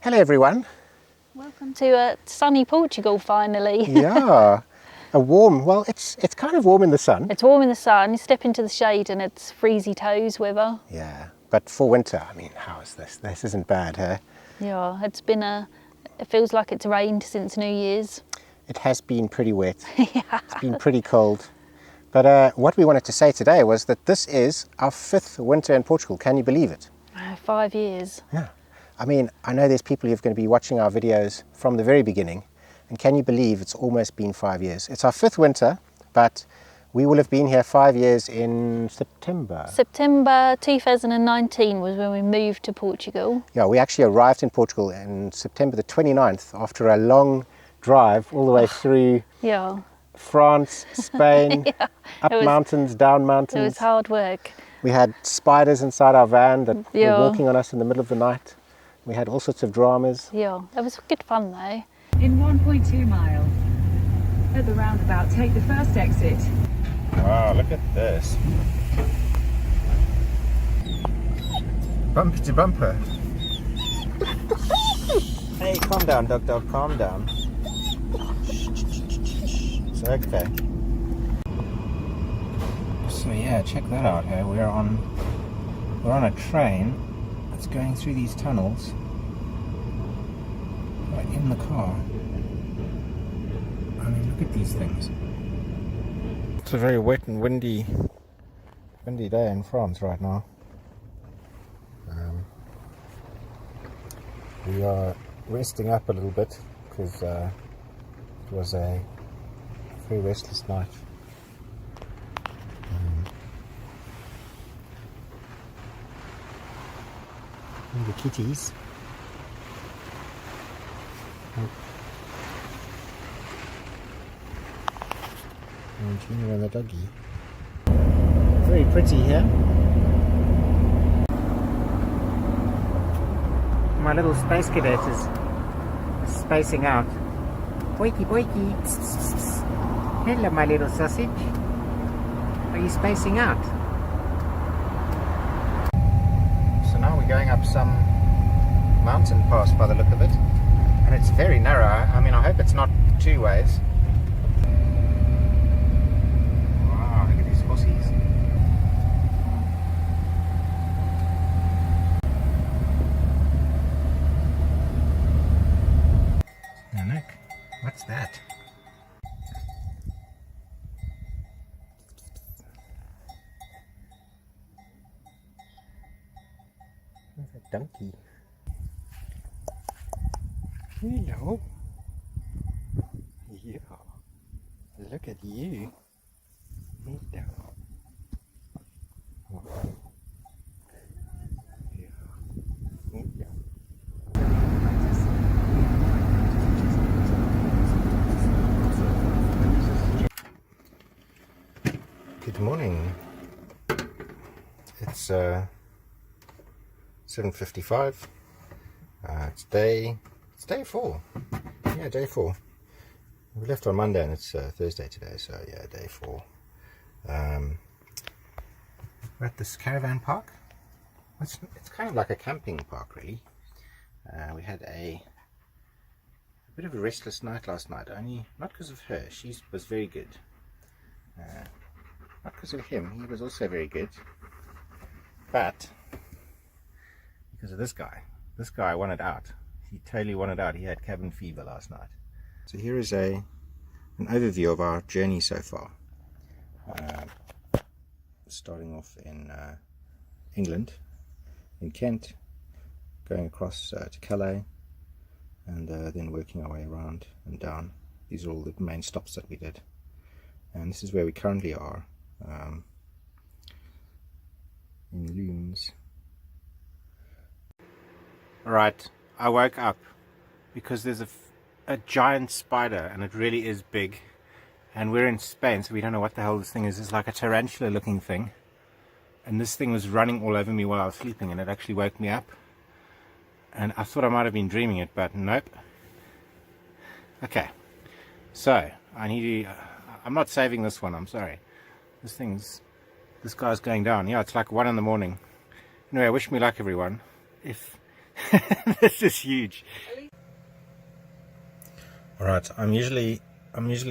Hello everyone. Welcome to sunny Portugal finally. Yeah, it's kind of warm in the sun. It's warm in the sun, you step into the shade and it's freezy toes weather. Yeah, but for winter, I mean, how is this? This isn't bad, huh? Yeah, it feels like it's rained since New Year's. It has been pretty wet. Yeah. It's been pretty cold. But what we wanted to say today was that this is our 5th winter in Portugal. Can you believe it? 5 years. Yeah. I mean, I know there's people who are going to be watching our videos from the very beginning, and can you believe it's almost been 5 years? It's our 5th winter, but we will have been here 5 years in September. September 2019 was when we moved to Portugal. Yeah, we actually arrived in Portugal in September the 29th after a long drive all the way through Yeah. France, Spain, Yeah. up mountains, down mountains. It was hard work. We had spiders inside our van that Yeah. were walking on us in the middle of the night. We had all sorts of dramas. Yeah, it was good fun though. In 1.2 miles. At the roundabout, take the first exit. Wow, look at this. Bumper to bumper. Hey, calm down, dog, calm down. It's okay. So yeah, check that out here. We're on a train that's going through these tunnels. Right in the car. I mean, look at these things. It's a very wet and windy day in France right now. We are resting up a little bit because it was a very restless night. The kitties. And Gina and the doggy. Very pretty here. My little space cadet is spacing out. Boiky boiky. Hello, my little sausage. Are you spacing out? So now we're going up some mountain pass by the look of it. And it's very narrow. I mean, I hope it's not two ways. Wow, look at these horsies. Now look, what's that? There's a donkey. Hello. Yeah. Look at you. Hello. Oh. Yeah. Hello. Good morning. It's 7:55. It's day 4. Yeah, day 4. We left on Monday and it's Thursday today, so yeah, day 4. We're at this caravan park. It's kind of like a camping park, really. We had a bit of a restless night last night, only not because of her. She was very good. Not because of him, he was also very good. But because of this guy. This guy wanted out. He totally wanted out. He had cabin fever last night. So here is an overview of our journey so far. Starting off in England, in Kent, going across to Calais, and then working our way around and down. These are all the main stops that we did. And this is where we currently are, in Looms. Right, I woke up because there's a giant spider, and it really is big, and we're in Spain, so we don't know what the hell this thing is. It's like a tarantula looking thing, and this thing was running all over me while I was sleeping, and it actually woke me up, and I thought I might have been dreaming it, but nope. Okay, so I'm not saving this one, I'm sorry. This guy's going down. Yeah, it's like 1 in the morning. Anyway, wish me luck, everyone. If This is huge. Alright, I'm usually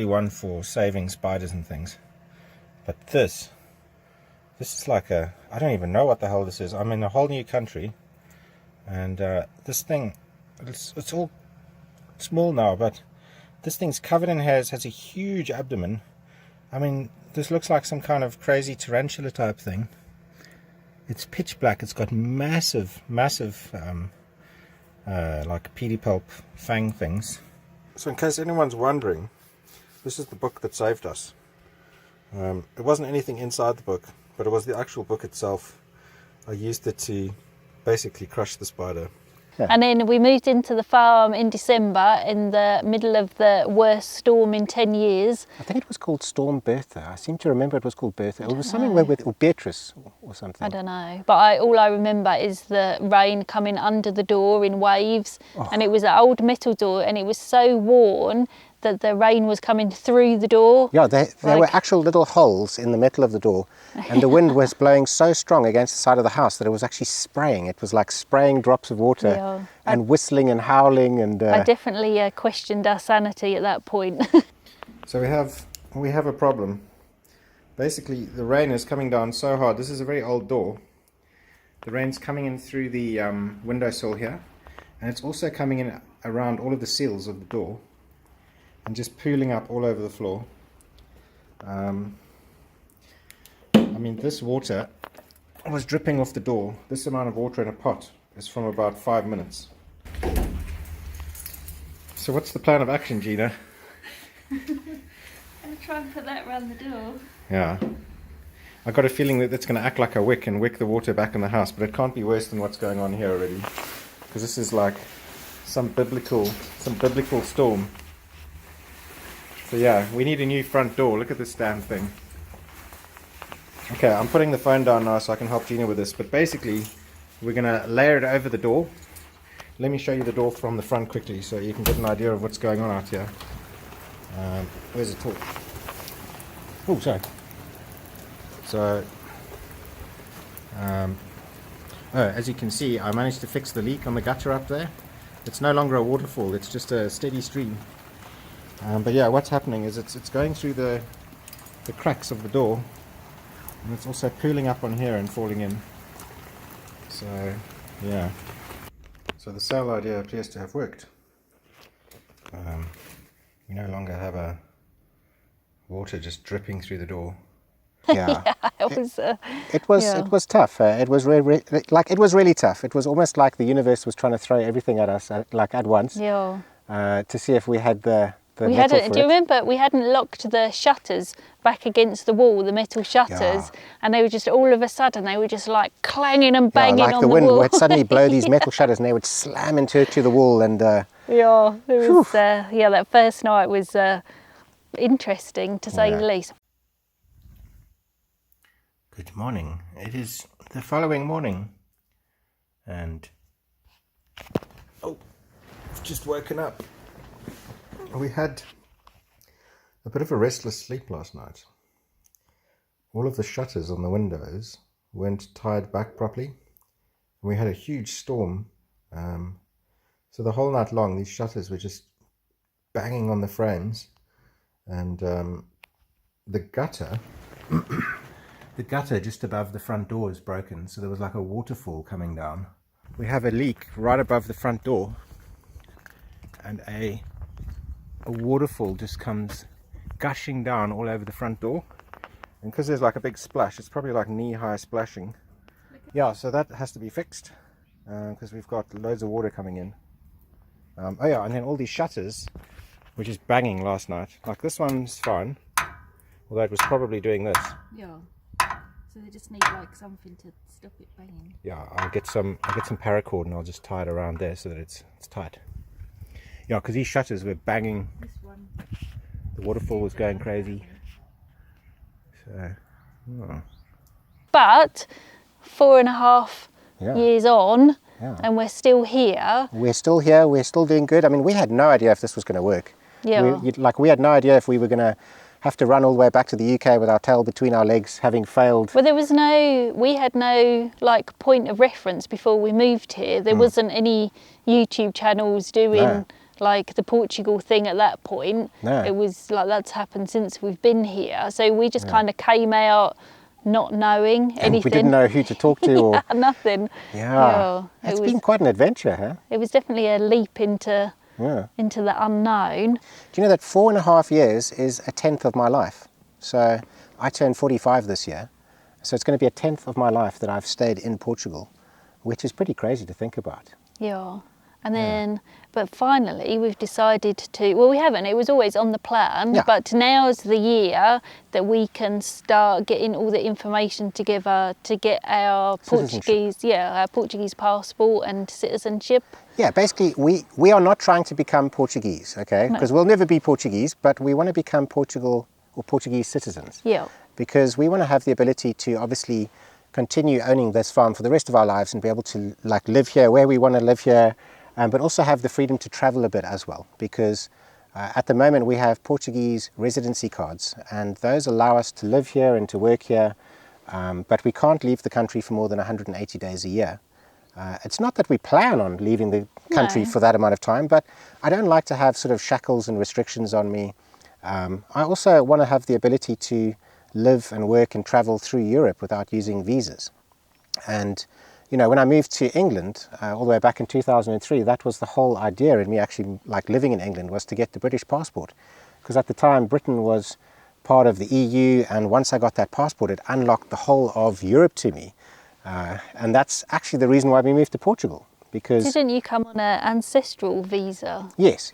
one for saving spiders and things. But this is like I don't even know what the hell this is. I'm in a whole new country. And this thing, it's all small now, but this thing's covered in hairs, has a huge abdomen. I mean, this looks like some kind of crazy tarantula type thing. It's pitch black. It's got massive like pedipalp fang things. So in case anyone's wondering, this is the book that saved us. It wasn't anything inside the book, but it was the actual book itself. I used it to basically crush the spider. Yeah. And then we moved into the farm in December in the middle of the worst storm in 10 years. I think it was called Storm Bertha. I seem to remember it was called Bertha. It was something with or Beatrice or something. I don't know. But all I remember is the rain coming under the door in waves. Oh. And it was an old metal door and it was so worn that the rain was coming through the door. Yeah, there were actual little holes in the metal of the door, and the wind was blowing so strong against the side of the house that it was actually spraying. It was like spraying drops of water and whistling and howling. And I definitely questioned our sanity at that point. So we have a problem. Basically, the rain is coming down so hard. This is a very old door. The rain's coming in through the windowsill here, and it's also coming in around all of the seals of the door. And just pooling up all over the floor. I mean, this water was dripping off the door. This amount of water in a pot is from about 5 minutes. So what's the plan of action, Gina? I'm going to try and put that around the door. Yeah. I got a feeling that it's going to act like a wick and wick the water back in the house, but it can't be worse than what's going on here already. Because this is like some biblical storm. So yeah, we need a new front door. Look at this damn thing. Okay, I'm putting the phone down now so I can help Gina with this. But basically, we're going to layer it over the door. Let me show you the door from the front quickly so you can get an idea of what's going on out here. Where's the tool? Oh, sorry. So, as you can see, I managed to fix the leak on the gutter up there. It's no longer a waterfall, it's just a steady stream. But yeah, what's happening is it's going through the cracks of the door, and it's also pooling up on here and falling in. So yeah, so the sale idea appears to have worked. We no longer have a water just dripping through the door. Yeah, it was. It was tough. It was it was really tough. It was almost like the universe was trying to throw everything at us at once. Yeah. To see if we had the we hadn't. Do you remember we hadn't locked the shutters back against the wall, the metal shutters, and they were just all of a sudden they were just like clanging and banging like on the wind wall. would suddenly blow these metal shutters and they would slam into the wall and. Yeah, it was. That first night was interesting to say the least. Good morning. It is the following morning, and I've just woken up. We had a bit of a restless sleep last night. All of the shutters on the windows weren't tied back properly. We had a huge storm. So the whole night long, these shutters were just banging on the frames. And the gutter, the gutter just above the front door is broken. So there was like a waterfall coming down. We have a leak right above the front door. And a waterfall just comes gushing down all over the front door, and because there's like a big splash, it's probably like knee-high splashing. Yeah, so that has to be fixed because we've got loads of water coming in. And then all these shutters were just banging last night. Like this one's fine, although it was probably doing this. Yeah. So they just need like something to stop it banging. Yeah, I'll get some paracord and I'll just tie it around there so that it's tight. Yeah, because these shutters were banging. This one. The waterfall was going crazy. So, But 4.5 years on, and we're still here. We're still here. We're still doing good. I mean, we had no idea if this was going to work. Yeah. We had no idea if we were going to have to run all the way back to the UK with our tail between our legs, having failed. Well, we had no like point of reference before we moved here. There wasn't any YouTube channels doing like the Portugal thing at that point. No. It was like that's happened since we've been here. So we just kind of came out not knowing anything. And we didn't know who to talk to or nothing. Yeah. It's been quite an adventure, huh? It was definitely a leap into the unknown. Do you know that 4.5 years is a tenth of my life? So I turned 45 this year. So it's going to be a tenth of my life that I've stayed in Portugal, which is pretty crazy to think about. Yeah. And then, but finally we've decided to, well, we haven't, it was always on the plan, but now's the year that we can start getting all the information together to get our our Portuguese passport and citizenship. Yeah, basically we are not trying to become Portuguese, okay? Because we'll never be Portuguese, but we want to become Portugal or Portuguese citizens. Yeah. Because we want to have the ability to obviously continue owning this farm for the rest of our lives and be able to like live here where we want to live here. But also have the freedom to travel a bit as well, because at the moment we have Portuguese residency cards, and those allow us to live here and to work here, but we can't leave the country for more than 180 days a year. It's not that we plan on leaving the country for that amount of time, but I don't like to have sort of shackles and restrictions on me. I also want to have the ability to live and work and travel through Europe without using visas. And you know, when I moved to England all the way back in 2003, that was the whole idea in me actually like living in England, was to get the British passport. Because at the time Britain was part of the EU, and once I got that passport it unlocked the whole of Europe to me. And that's actually the reason why we moved to Portugal. Because didn't you come on an ancestral visa? Yes.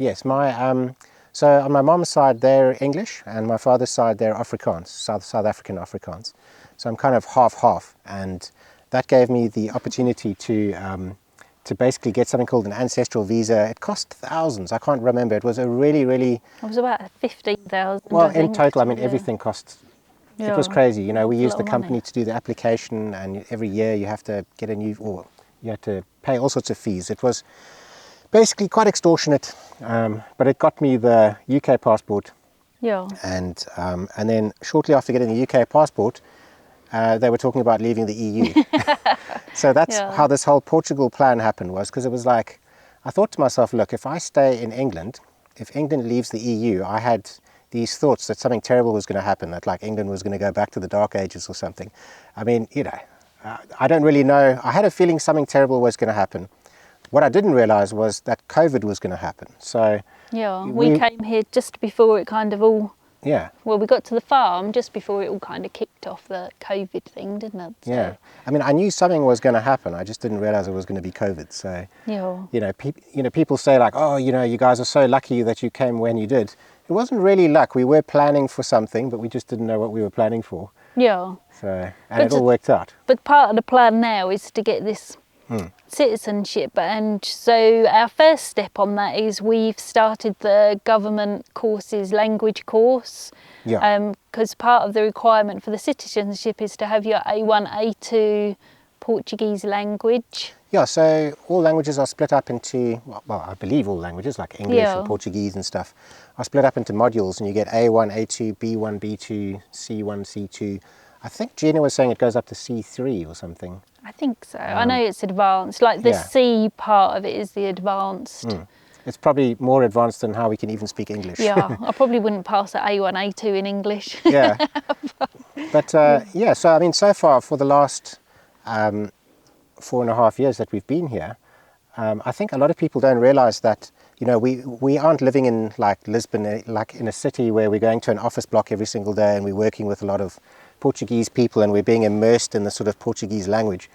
So on my mom's side they're English, and my father's side they're Afrikaans, South African Afrikaans. So I'm kind of half, and that gave me the opportunity to basically get something called an ancestral visa. It cost thousands. I can't remember. It was a really... It was about 15,000. Well, in total, I mean, everything cost... It was crazy. You know, we used the company to do the application, and every year you have to get you have to pay all sorts of fees. It was basically quite extortionate, but it got me the UK passport. Yeah. And then shortly after getting the UK passport, they were talking about leaving the EU. So that's how this whole Portugal plan happened, was because it was like, I thought to myself, look, if I stay in England, if England leaves the EU, I had these thoughts that something terrible was going to happen, that like England was going to go back to the Dark Ages or something. I mean, you know, I don't really know. I had a feeling something terrible was going to happen. What I didn't realize was that COVID was going to happen. So yeah, we came here just before it kind of all... Yeah. Well, we got to the farm just before it all kind of kicked off, the COVID thing, didn't it? So, yeah. I mean, I knew something was going to happen. I just didn't realize it was going to be COVID. So, people say like, oh, you know, you guys are so lucky that you came when you did. It wasn't really luck. We were planning for something, but we just didn't know what we were planning for. Yeah. So, and it all worked out. But part of the plan now is to get this citizenship, and so our first step on that is we've started the government courses language course, because part of the requirement for the citizenship is to have your A1 A2 Portuguese language. Yeah, so all languages are split up into, well, I believe all languages like English and Portuguese and stuff are split up into modules, and you get A1 A2 B1 B2 C1 C2. I think Gina was saying it goes up to C3 or something. I think so. I know it's advanced. Like the C part of it is the advanced. It's probably more advanced than how we can even speak English. Yeah, I probably wouldn't pass at A1, A2 in English. Yeah. But so I mean, so far for the last 4.5 years that we've been here, I think a lot of people don't realise that, you know, we aren't living in like Lisbon, like in a city where we're going to an office block every single day and we're working with a lot of Portuguese people and we're being immersed in the sort of Portuguese language.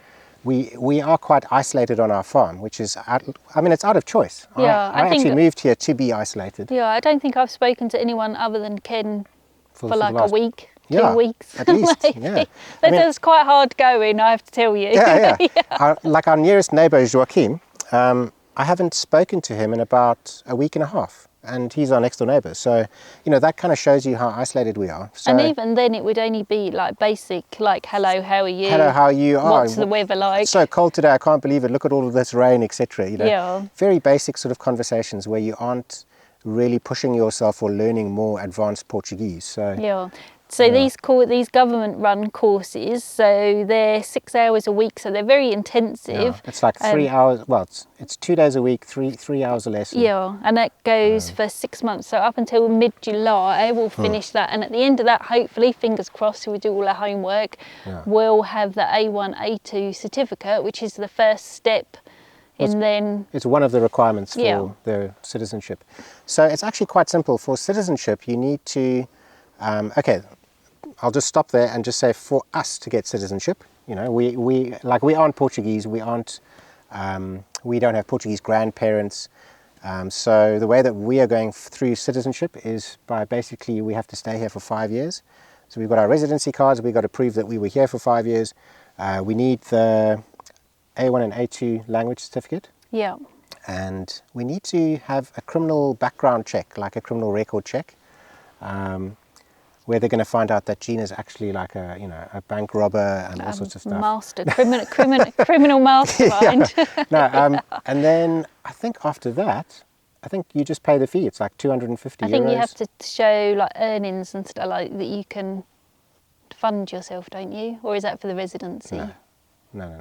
We are quite isolated on our farm, which is, it's out of choice. Yeah, I actually moved here to be isolated. Yeah, I don't think I've spoken to anyone other than Ken for like a week, 2 weeks. At least, yeah. That's quite hard going, I have to tell you. Yeah. Our nearest neighbour is Joaquim. I haven't spoken to him in about a week and a half. And he's our next door neighbour, so you know that kind of shows you how isolated we are. So, and even then, it would only be like basic, like hello, how are you? Hello, how are you? What's the weather like? It's so cold today, I can't believe it. Look at all of this rain, etc. You know, very basic sort of conversations where you aren't really pushing yourself or learning more advanced Portuguese. So Yeah. So these government-run courses, so they're 6 hours a week, so they're very intensive. yeah, it's like 3 hours. Well, it's 2 days a week, three hours a lesson. Yeah, and that goes for 6 months. So up until mid-July, we'll finish that. And at the end of that, hopefully, fingers crossed, we do all our homework, we'll have the A1, A2 certificate, which is the first step. It's one of the requirements for the citizenship. So it's actually quite simple. For citizenship, you need to, okay, I'll just stop there and just say for us to get citizenship, you know, we aren't Portuguese, we don't have Portuguese grandparents. So the way that we are going through citizenship is by basically we have to stay here for 5 years. So we've got our residency cards, we've got to prove that we were here for 5 years. We need the A1 and A2 language certificate. Yeah. And we need to have a criminal background check, like a criminal record check, where they're going to find out that Gina's actually like a bank robber and all sorts of stuff. Criminal mastermind. No, and then I think after that, I think you just pay the fee. It's like 250 euros. I think you have to show like earnings and stuff like that you can fund yourself, don't you? Or is that for the residency? No.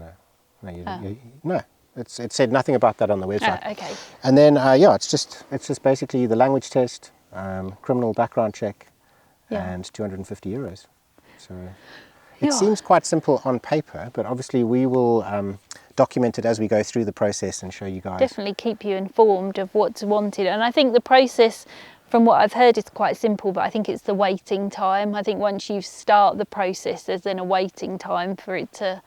It said nothing about that on the website. Oh, okay. And then it's just basically the language test, criminal background check, and 250 euros. So it seems quite simple on paper, but obviously we will document it as we go through the process and show you guys. Definitely keep you informed of what's wanted. And I think the process, from what I've heard, is quite simple, but I think it's the waiting time. I think once you start the process, there's then a waiting time for it to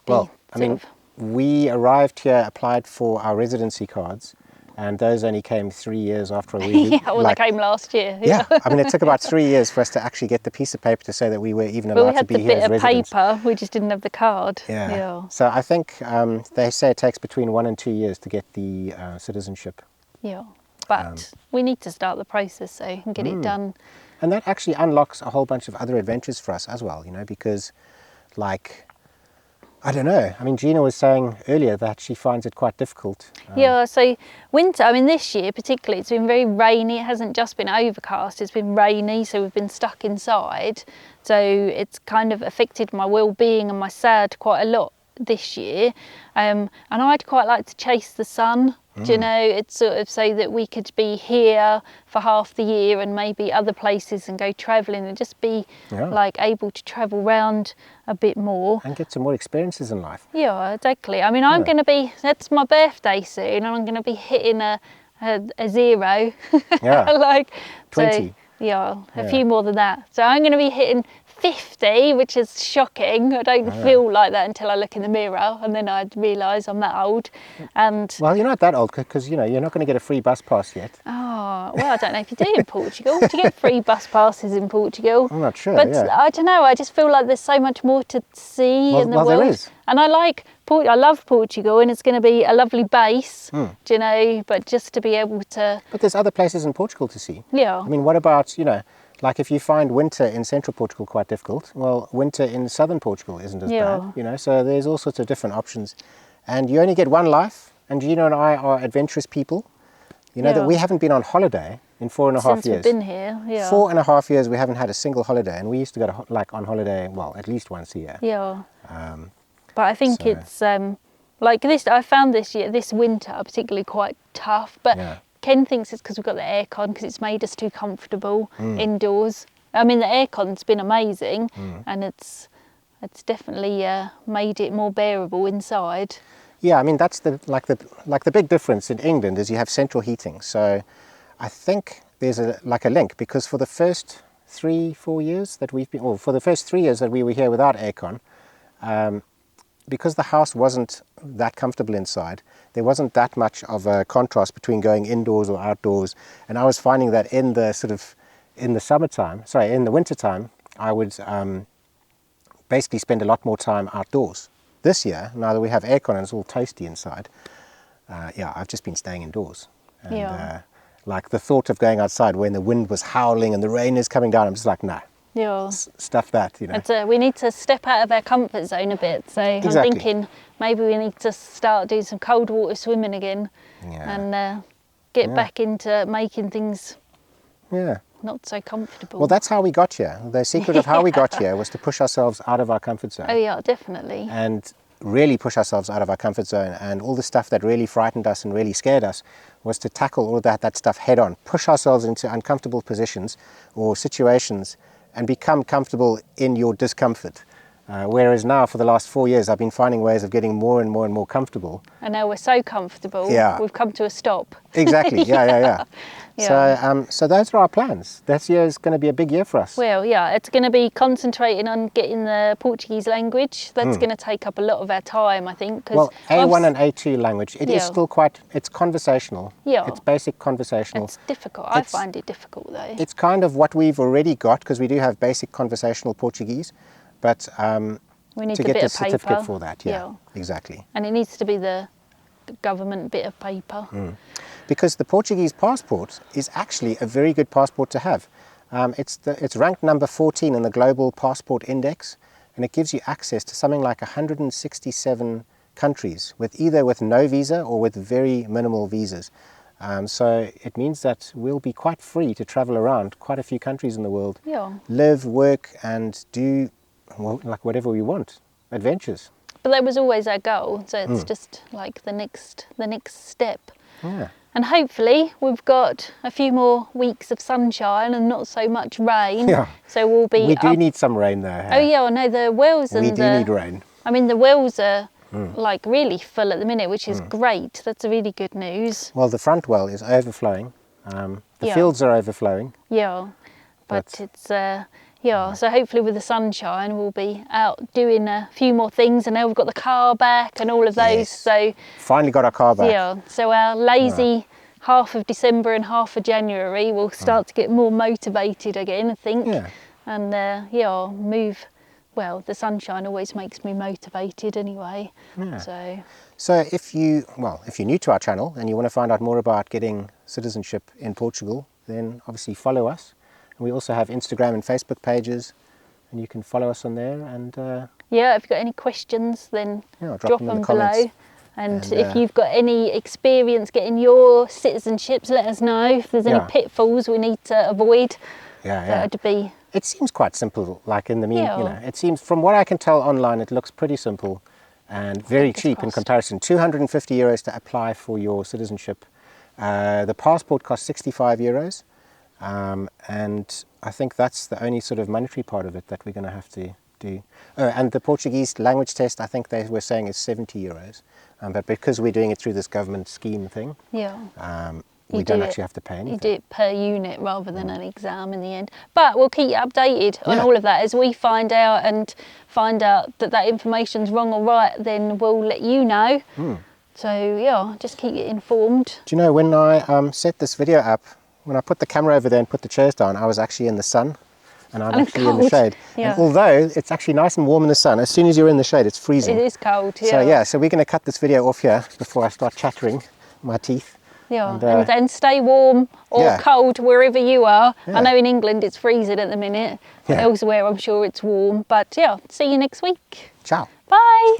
Well, I mean, we arrived here, applied for our residency cards, and those only came 3 years after we... they came last year. Yeah, I mean, it took about 3 years for us to actually get the piece of paper to say that we were even allowed to be here as residents. We had the bit of paper, we just didn't have the card. Yeah. So I think they say it takes between 1 and 2 years to get the citizenship. Yeah, but we need to start the process so and get it done. And that actually unlocks a whole bunch of other adventures for us as well, you know, because like... I don't know. I mean, Gina was saying earlier that she finds it quite difficult. So winter, I mean, this year particularly, it's been very rainy. It hasn't just been overcast, it's been rainy, so we've been stuck inside. So it's kind of affected my well-being and my sad quite a lot this year. And I'd quite like to chase the sun. Do you know, it's sort of so that we could be here for half the year and maybe other places and go travelling and just be like able to travel around a bit more. And get some more experiences in life. Yeah, exactly. I mean, I'm going to be, that's my birthday soon and I'm going to be hitting a zero. Like 20. So, a few more than that. So I'm going to be hitting 50, which is shocking. I don't feel like that until I look in the mirror, and then I realise I'm that old. And well, you're not that old because you know you're not going to get a free bus pass yet. Oh well, I don't know if you do in Portugal. Do you get free bus passes in Portugal? I'm not sure. But I don't know. I just feel like there's so much more to see in the world. There is. And I love Portugal, and it's going to be a lovely base. Do you know? But just to be able to. But there's other places in Portugal to see. Yeah. I mean, what about like if you find winter in central Portugal quite difficult, well, winter in southern Portugal isn't as bad, you know, so there's all sorts of different options. And you only get one life, and Gina and I are adventurous people. You know that we haven't been on holiday in 4.5 years. Since we've been here, 4.5 years we haven't had a single holiday, and we used to go on holiday, well, at least once a year. Yeah. But I think it's, like this, I found this winter particularly quite tough, but Ken thinks it's because we've got the aircon, because it's made us too comfortable indoors. I mean, the aircon's been amazing, and it's definitely made it more bearable inside. Yeah, I mean that's the big difference in England is you have central heating. So I think there's a link, because for the first 3-4 years that we've been, or for the first 3 years that we were here without aircon, because the house wasn't that comfortable inside, there wasn't that much of a contrast between going indoors or outdoors. And I was finding that in the wintertime, I would basically spend a lot more time outdoors. This year, now that we have aircon and it's all toasty inside, I've just been staying indoors. And like the thought of going outside when the wind was howling and the rain is coming down, I'm just like, no. Yeah. Stuff that, you know. We need to step out of our comfort zone a bit. So I'm thinking maybe we need to start doing some cold water swimming again. Yeah. get back into making things Yeah. not so comfortable. Well, that's how we got here. The secret of how we got here was to push ourselves out of our comfort zone. Oh yeah, definitely. And really push ourselves out of our comfort zone, and all the stuff that really frightened us and really scared us was to tackle all of that stuff head on, push ourselves into uncomfortable positions or situations and become comfortable in your discomfort. Whereas now for the last 4 years I've been finding ways of getting more and more and more comfortable. And now we're so comfortable, we've come to a stop. Exactly, yeah. Yeah. So those are our plans. This year is going to be a big year for us. Well, yeah, it's going to be concentrating on getting the Portuguese language. That's going to take up a lot of our time, I think. Well, A1 and A2 language, it is still it's conversational. Yeah. It's basic conversational. It's difficult. I find it difficult though. It's kind of what we've already got, because we do have basic conversational Portuguese, but we need to a get bit the of paper. certificate for that, yeah, exactly. And it needs to be the government bit of paper. Because the Portuguese passport is actually a very good passport to have. It's ranked number 14 in the Global Passport Index, and it gives you access to something like 167 countries, either with no visa or with very minimal visas. So it means that we'll be quite free to travel around quite a few countries in the world, live, work, and do like whatever we want, adventures. But that was always our goal, so it's just like the next step. Yeah. And hopefully we've got a few more weeks of sunshine and not so much rain. Yeah. So we'll be. We do need some rain though. Oh yeah, I know the wells and we do need rain. I mean the wells are like really full at the minute, which is great. That's really good news. Well, the front well is overflowing. The fields are overflowing. Yeah, but it's so hopefully with the sunshine we'll be out doing a few more things, and now we've got the car back and all of those. Yes. So finally got our car back. yeah, so our lazy half of December and half of January will start to get more motivated again, I think. Yeah. And move. Well, the sunshine always makes me motivated anyway. Yeah. So if you're new to our channel and you want to find out more about getting citizenship in Portugal, then obviously follow us. And we also have Instagram and Facebook pages, and you can follow us on there. And if you've got any questions, then drop them below. Comments. And if you've got any experience getting your citizenships, let us know. If there's any pitfalls we need to avoid, that'd be. It seems quite simple, like in the it seems, from what I can tell online, it looks pretty simple and very cheap in comparison. 250 euros to apply for your citizenship. The passport costs 65 euros. And I think that's the only sort of monetary part of it that we're going to have to do. Oh, and the Portuguese language test, I think they were saying is 70 euros. But because we're doing it through this government scheme thing, we don't actually have to pay anything. You do it per unit rather than an exam in the end. But we'll keep you updated on all of that. As we find out that information's wrong or right, then we'll let you know. So just keep you informed. Do you know, when I set this video up, when I put the camera over there and put the chairs down, I was actually in the sun, and I'm actually in the shade. And although it's actually nice and warm in the sun, as soon as you're in the shade, it's freezing. It is cold, So we're going to cut this video off here before I start chattering my teeth. Yeah, and then stay warm or cold wherever you are. I know in England it's freezing at the minute. Elsewhere I'm sure it's warm. But see you next week. Ciao. Bye.